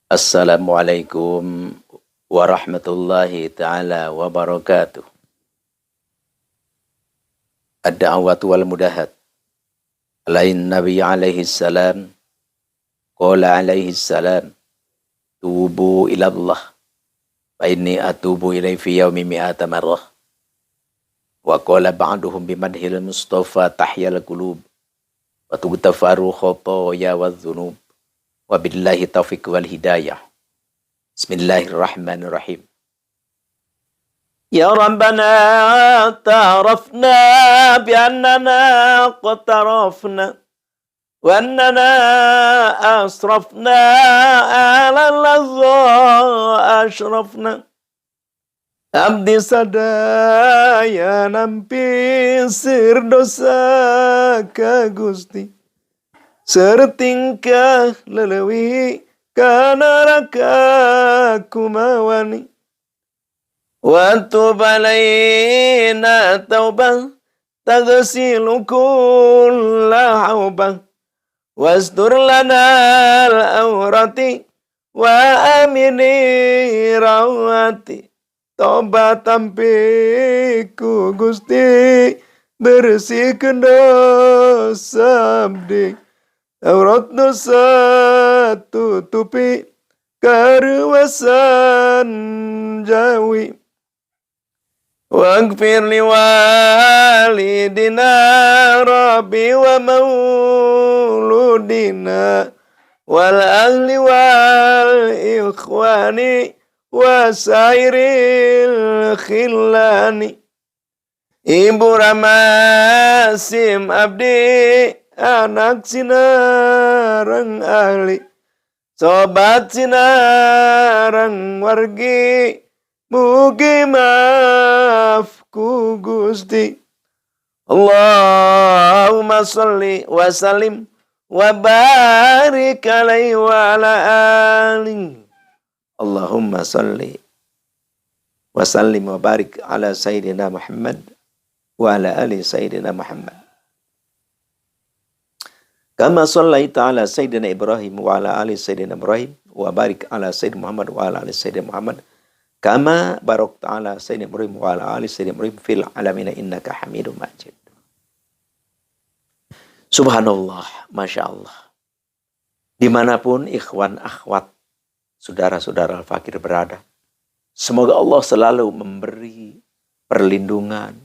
Assalamualaikum warahmatullahi ta'ala wabarakatuh. Ad-da'watu wal mudahat. Alain Nabi alaihi salam. Qala alaihi salam. Tubu ilallah. Fa inni atubu ilai fi yaumi mi'ata marrah. Wa qala ba'duhum bimadhil mustafa tahyal qulub. Wa tugtafaru khotoya wa dhunub. Wabillahi taufiq wal hidayah. Bismillahirrahmanirrahim. Ya Rabbana ta'arafna bi'annana qatarafna wa annana asrafna ala ladha ashrafna. Abdi sadaya nampi sirdosa ka Gusti. Sertingkah lelewi kana raka kumawani. Wa tub alaina taubah taghsilu kulla haubah. Wastur lana al-awrati wa amini rawati. Tobat tampiku Gusti bersihkan dosa abdi. Aurat dosa tutupi karuasan jawi. Waghfir li walidina rabbi wa mauludina wal ahli wal ikhwani wa sairil khillani. Ibu Ramasim abdi anak sinarang ahli, sobat sinarang wargi, mugi maaf ku Gusti. Allahumma salli wa sallim wa barik alaihi wa ala alihi. Allahumma salli wa sallim wa barik ala Sayyidina Muhammad wa ala ali Sayyidina Muhammad. Kama sallaita ala Sayyidina Ibrahim wa ala ali Sayyidina Ibrahim wa barik ala Sayyidina Muhammad wa ala ali Sayyidina Muhammad. Kama barakta ala Sayyidina Ibrahim wa ala ali Sayyidina Ibrahim fil alamina innaka Hamidum Majid. Subhanallah, Masya Allah. Dimanapun ikhwan akhwat, saudara-saudara al-fakir berada, semoga Allah selalu memberi perlindungan,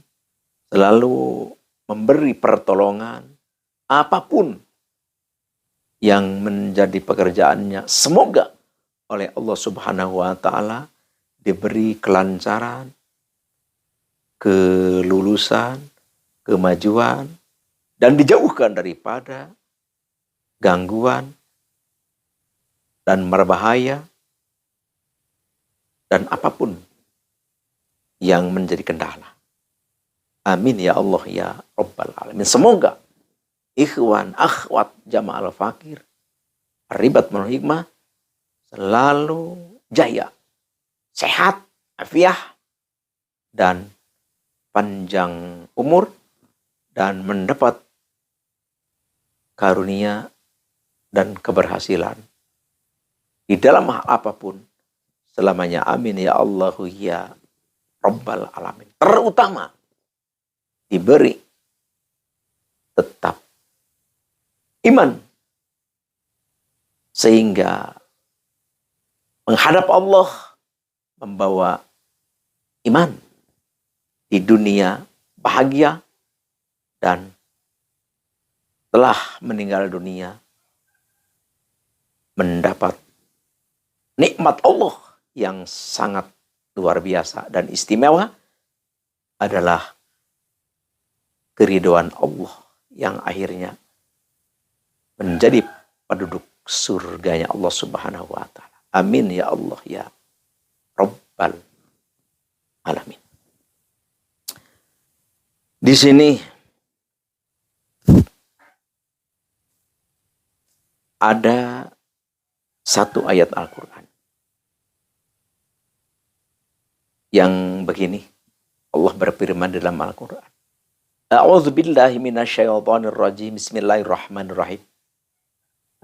selalu memberi pertolongan, apapun yang menjadi pekerjaannya, semoga oleh Allah Subhanahu wa Ta'ala diberi kelancaran, kelulusan, kemajuan, dan dijauhkan daripada gangguan dan berbahaya dan apapun yang menjadi kendala. Amin ya Allah ya Rabbal Alamin. Semoga ikhwan, akhwat, jamaah al-fakir, ribat menurut hikmah, selalu jaya, sehat, afiah, dan panjang umur, dan mendapat karunia dan keberhasilan di dalam hal apapun selamanya. Amin ya Allah ya Rabbal Alamin. Terutama diberi tetap iman, sehingga menghadap Allah membawa iman di dunia bahagia, dan telah meninggal dunia mendapat nikmat Allah yang sangat luar biasa dan istimewa, adalah keridhaan Allah yang akhirnya menjadi penduduk surganya Allah Subhanahu wa Ta'ala. Amin ya Allah ya Rabbal Alamin. Di sini ada satu ayat Al-Quran yang begini. Allah berfirman dalam Al-Quran. A'udzu billahi minasyaitonir rajim. Bismillahirrahmanirrahim.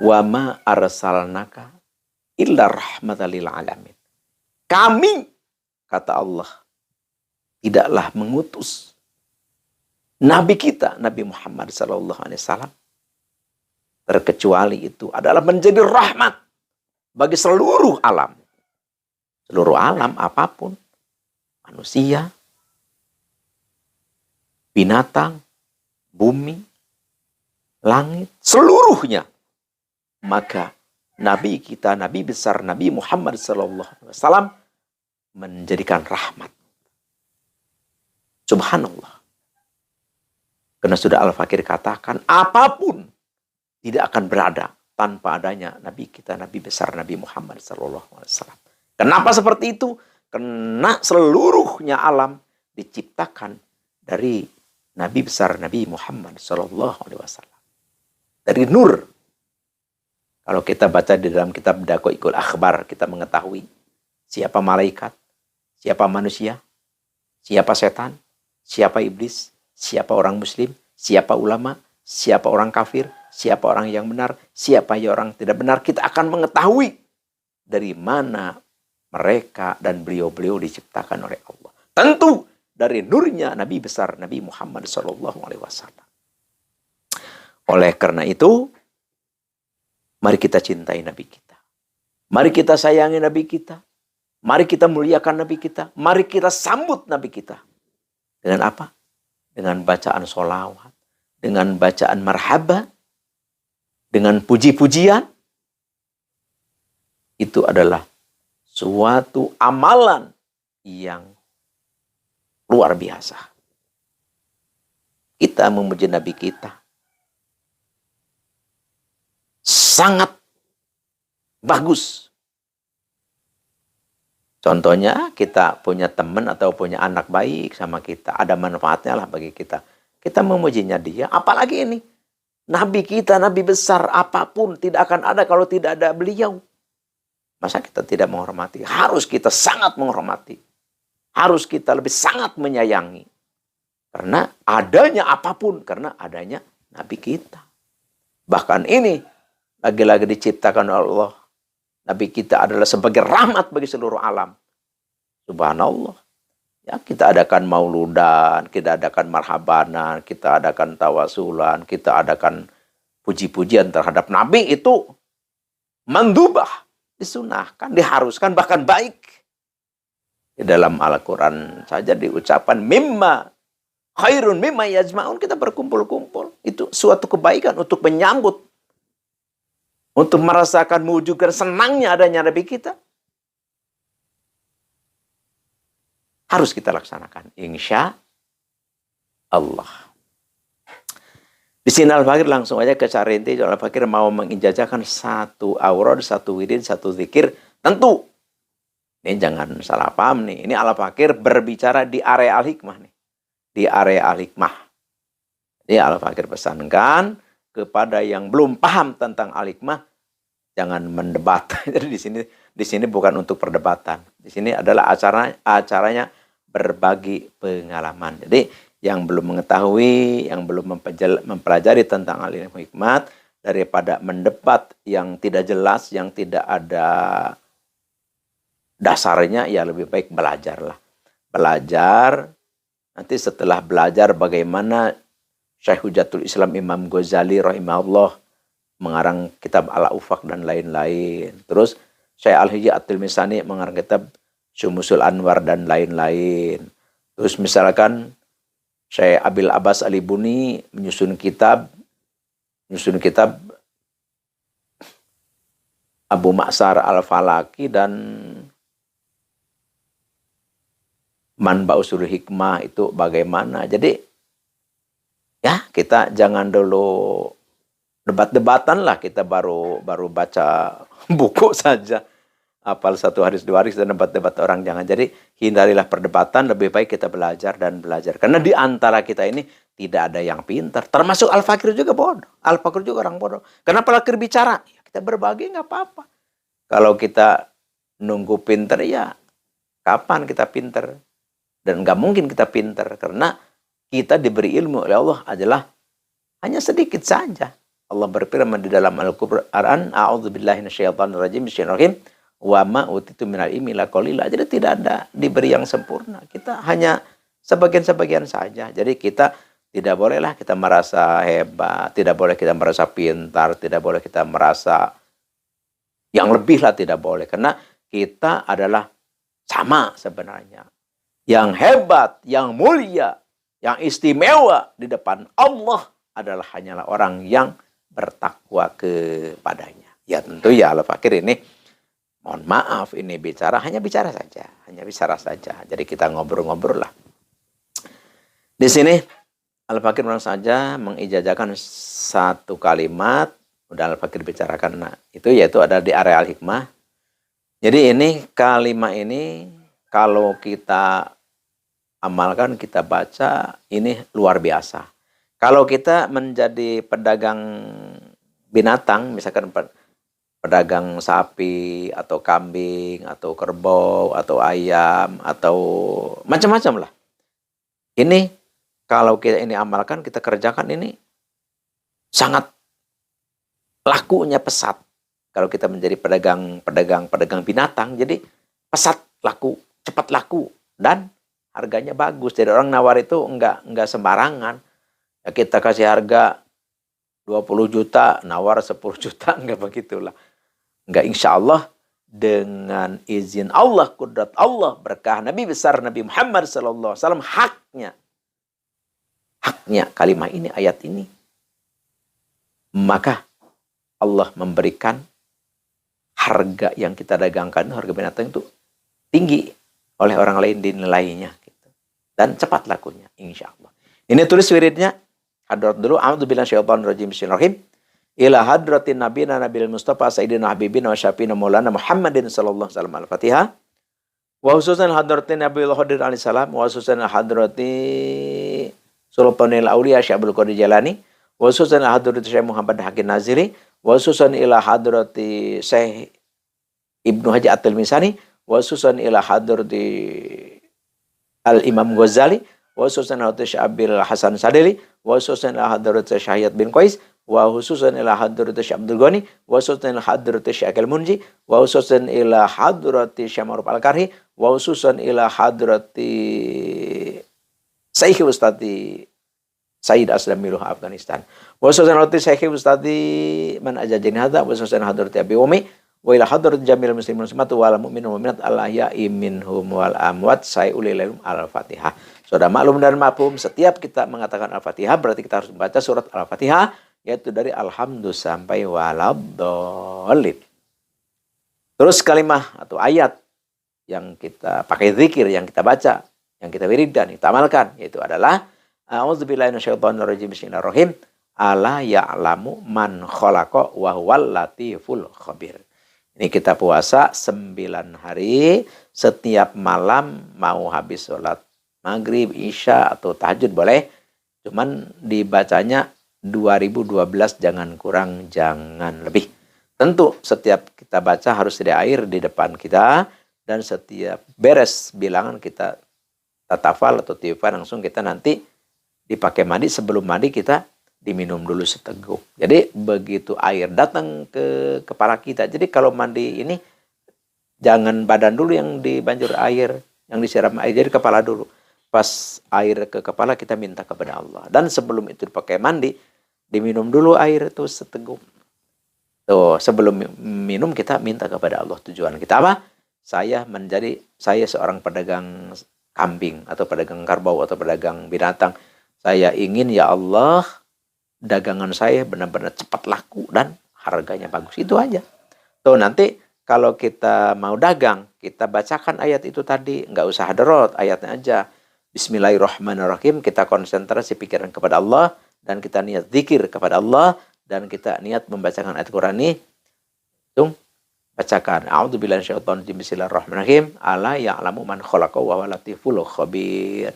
Wa ma arsalnaka illa rahmatan lil alamin. Kami, kata Allah, tidaklah mengutus Nabi kita, Nabi Muhammad SAW, terkecuali itu adalah menjadi rahmat bagi seluruh alam. Seluruh alam apapun, manusia, binatang, bumi, langit, seluruhnya. Maka Nabi kita, Nabi besar, Nabi Muhammad SAW menjadikan rahmat. Subhanallah. Karena sudah Al-Fakir katakan, apapun tidak akan berada tanpa adanya Nabi kita, Nabi besar, Nabi Muhammad SAW. Kenapa seperti itu? Karena seluruhnya alam diciptakan dari Nabi besar, Nabi Muhammad SAW. Dari nur. Kalau kita baca di dalam kitab Daqaiqul Akhbar, kita mengetahui siapa malaikat, siapa manusia, siapa setan, siapa iblis, siapa orang muslim, siapa ulama, siapa orang kafir, siapa orang yang benar, siapa yang orang tidak benar. Kita akan mengetahui dari mana mereka dan beliau-beliau diciptakan oleh Allah. Tentu dari nurnya Nabi besar, Nabi Muhammad SAW. Oleh karena itu, mari kita cintai Nabi kita. Mari kita sayangi Nabi kita. Mari kita muliakan Nabi kita. Mari kita sambut Nabi kita. Dengan apa? Dengan bacaan sholawat. Dengan bacaan marhaba. Dengan puji-pujian. Itu adalah suatu amalan yang luar biasa. Kita memuji Nabi kita sangat bagus. Contohnya kita punya teman atau punya anak baik sama kita. Ada manfaatnya lah bagi kita. Kita memujinya dia. Apalagi ini. Nabi kita, Nabi besar. Apapun tidak akan ada kalau tidak ada beliau. Masa kita tidak menghormati? Harus kita sangat menghormati. Harus kita lebih sangat menyayangi. Karena adanya apapun. Karena adanya Nabi kita. Bahkan ini lagi-lagi diciptakan oleh Allah. Nabi kita adalah sebagai rahmat bagi seluruh alam. Subhanallah. Ya, kita adakan mauludan, kita adakan marhabanan, kita adakan tawasulan, kita adakan puji-pujian terhadap Nabi itu mandubah, disunahkan, diharuskan, bahkan baik. Di dalam Al-Quran saja diucapkan mimma khairun mimma yajma'un, kita berkumpul-kumpul. Itu suatu kebaikan untuk menyambut, untuk merasakan, mewujudkan senangnya adanya Nabi kita. Harus kita laksanakan. Insya Allah. Di sini Al-Fakir langsung aja ke Carinti. Al-Fakir mau mengijazakan satu aurad, satu wirid, satu zikir. Tentu. Ini jangan salah paham nih. Ini Al-Fakir berbicara di area Al-Hikmah nih. Di area Al-Hikmah. Jadi Al-Fakir pesankan kepada yang belum paham tentang Al-Hikmah, jangan mendebat. Jadi di sini bukan untuk perdebatan. Di sini adalah acaranya berbagi pengalaman. Jadi yang belum mengetahui, yang belum mempelajari tentang Al-Hikmah, daripada mendebat yang tidak jelas, yang tidak ada dasarnya, ya lebih baik belajarlah. Belajar, nanti setelah belajar bagaimana Syekh Hujatul Islam Imam Ghazali rahimahullah mengarang kitab Al-Ufaq dan lain-lain. Terus Syekh Al-Hijji At-Tilmisani mengarang kitab Syumusul Anwar dan lain-lain. Terus misalkan Syekh Abil Abbas Alibuni menyusun kitab Abu Ma'sar Al-Falaki dan Manba'usul Hikmah itu bagaimana. Jadi ya kita jangan dulu debat-debatan lah, kita baru baca buku saja. Apal satu hari dua hari kita debat-debat orang, jangan. Jadi hindarilah perdebatan, lebih baik kita belajar dan belajar. Karena di antara kita ini tidak ada yang pintar. Termasuk Al-Fakir juga bodoh. Al-Fakir juga orang bodoh. Kenapa Al-Fakir bicara? Ya, kita berbagi nggak apa-apa. Kalau kita nunggu pintar, ya kapan kita pintar? Dan nggak mungkin kita pintar. Karena kita diberi ilmu oleh Allah adalah hanya sedikit saja. Allah berfirman di dalam Al-Qur'an, a'udzubillahi minasyaitonirrajim, bismillahirrahmanirrahim, wa ma utitu minal ilmi illa qalila. Jadi tidak ada diberi yang sempurna. Kita hanya sebagian-sebagian saja. Jadi kita tidak bolehlah kita merasa hebat, tidak boleh kita merasa pintar, tidak boleh kita merasa yang lebih lah, tidak boleh. Karena kita adalah sama sebenarnya. Yang hebat, yang mulia, yang istimewa di depan Allah adalah hanyalah orang yang bertakwa kepadanya. Ya tentu ya Al-Fakir ini, mohon maaf, ini hanya bicara saja. Jadi kita ngobrol-ngobrol lah. Di sini Al-Fakir saja mengijazakan satu kalimat, udah Al-Fakir bicarakan, nah, itu yaitu ada di area Al-Hikmah. Jadi ini kalimat ini kalau kita amalkan, kita baca, ini luar biasa. Kalau kita menjadi pedagang binatang, misalkan pedagang sapi, atau kambing, atau kerbau, atau ayam, atau macam-macam lah. Ini, kalau kita ini amalkan, kita kerjakan, ini sangat lakunya pesat. Kalau kita menjadi pedagang binatang, jadi pesat laku, cepat laku, dan harganya bagus. Jadi orang nawar itu enggak sembarangan. Ya kita kasih harga 20 juta, nawar 10 juta, enggak begitulah. Enggak, insya Allah dengan izin Allah, kudrat Allah, berkah Nabi besar Nabi Muhammad SAW, haknya kalimat ini, ayat ini, maka Allah memberikan harga yang kita dagangkan, harga binatang itu tinggi oleh orang lain dinilainya gitu. Dan cepat lakunya, insya Allah. Ini tulis wiridnya. Hadrat dulu, a'udzubillahi minasyaitonirrajim, bismillahirrahmanirrahim. Ila hadratin nabiyina nabil mustafa sayyidina habibina wa syafiina maulana Muhammadin sallallahu alaihi wasallam. Al-Fatihah. Wa khususan hadratin Nabiul Khadir alaihi salam, wa khususan hadrati Sultanil Auliya Syekh Abdul Qadir Jalani, wa khususan hadrati Syekh Muhammad Hakim Naziri, wa khususan ila hadrati Syekh Ibnu Haji At-Tilmisani, wa khususan ila hadrati Al-Imam Ghazali, wa khususan hadrati Syekh Abil Hasan Sadili, wa khususan ila hadrati Syekh Hayat bin Qais, wa khususan ila hadrati Syekh Abdul Ghani, wa khususan ila hadrati Syekh Al-Munji, wa khususan ila hadrati Syekh Ma'ruf Al-Karhi, wa khususan ila hadrati Syekh Ustadi Sayyid Aslamiluh Afghanistan, wa khususan hadrati Syekh Ustadi man ajajin hadza, wa khususan hadrati Abi Umi, wa ila hadrati jamil muslimin muslimat wal mu'minin wal mu'minat al-ahya'i minhum wal amwat sayulilum. Al-Fatihah. Sudah maklum dan mafhum, setiap kita mengatakan Al-Fatihah berarti kita harus membaca surat Al-Fatihah, yaitu dari Alhamdulillah sampai Waladhdallin. Terus kalimat atau ayat yang kita pakai zikir, yang kita baca, yang kita wiridkan, kita amalkan, yaitu adalah a'udzubillahi minasyaitonirrajim, bismillahirrahmanirrahim, ala ya'lamu man khalaqa wa huwal latiful khabir. Ini kita puasa 9 hari, setiap malam mau habis sholat maghrib, isya, atau tahajud boleh. Cuman dibacanya 2012, jangan kurang, jangan lebih. Tentu setiap kita baca harus ada air di depan kita, dan setiap beres bilangan kita tatafal atau tiupan, langsung kita nanti dipakai mandi. Sebelum mandi kita diminum dulu seteguk. Jadi begitu air datang ke kepala kita. Jadi kalau mandi ini jangan badan dulu yang dibanjur air, yang disiram air, jadi kepala dulu. Pas air ke kepala kita minta kepada Allah. Dan sebelum itu dipakai mandi, diminum dulu air itu seteguk. Tuh, sebelum minum kita minta kepada Allah. Tujuan kita apa? Saya seorang pedagang kambing, atau pedagang kerbau, atau pedagang binatang. Saya ingin ya Allah, dagangan saya benar-benar cepat laku dan harganya bagus. Itu aja. Tuh, nanti kalau kita mau dagang, kita bacakan ayat itu tadi. Nggak usah hadrot, ayatnya aja. Bismillahirrahmanirrahim. Kita konsentrasi pikiran kepada Allah, dan kita niat zikir kepada Allah, dan kita niat membacakan ayat Quran ini. Tung, bacakan. A'udzubillahi minasyaitonirrajim, bismillahirrahmanirrahim. Ala ya'lamu man khalaqa wa huwal latiful khabir.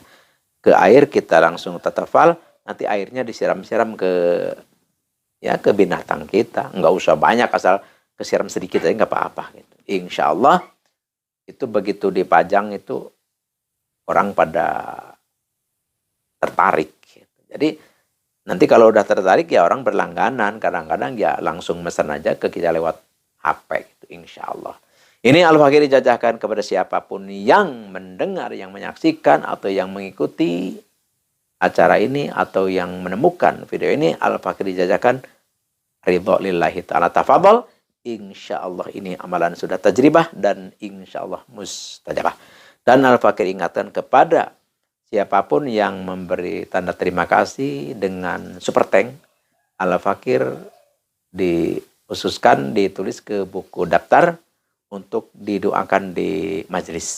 Ke air kita langsung tatafal, nanti airnya disiram-siram ke binatang kita. Enggak usah banyak, asal kesiram sedikit aja nggak apa-apa gitu. Insya Allah itu begitu dipajang itu orang pada tertarik gitu. Jadi Nanti kalau udah tertarik ya orang berlangganan. Kadang-kadang ya langsung pesan aja ke kita lewat HP gitu, insya Allah. Ini Al-Fakir dijajahkan kepada siapapun yang mendengar, yang menyaksikan, atau yang mengikuti acara ini, atau yang menemukan video ini. Al-Fakir dijajahkan ridho lillahi ta'ala. Tafadhol. Insya Allah ini amalan sudah tajribah dan insya Allah mustajabah. Dan Al-Fakir ingatkan kepada siapapun yang memberi tanda terima kasih dengan super thank, Al-Fakir dikhususkan ditulis ke buku daftar untuk didoakan di majelis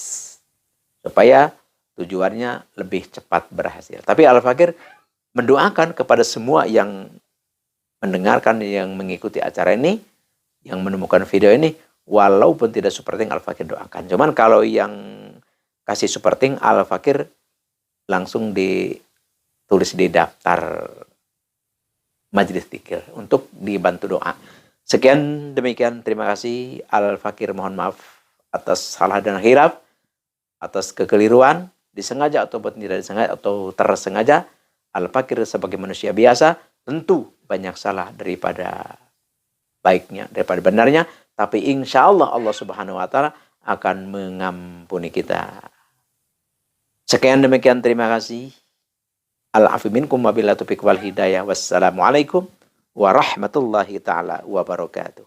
supaya tujuannya lebih cepat berhasil. Tapi Al-Fakir mendoakan kepada semua yang mendengarkan, yang mengikuti acara ini, yang menemukan video ini, walaupun tidak super thank, Al-Fakir doakan. Cuman kalau yang kasih super thank, Al-Fakir langsung ditulis di daftar majelis zikir untuk dibantu doa. Sekian demikian, terima kasih. Al-Fakir mohon maaf atas salah dan khilaf, atas kekeliruan, disengaja ataupun tidak disengaja atau tersengaja. Al-Fakir sebagai manusia biasa tentu banyak salah daripada baiknya, daripada benarnya, tapi insya Allah Allah Subhanahu wa Ta'ala akan mengampuni kita. Sekian demikian, terima kasih. Al-afu minkum wabillahi taufiq wal hidayah. Wassalamualaikum warahmatullahi taala wabarakatuh.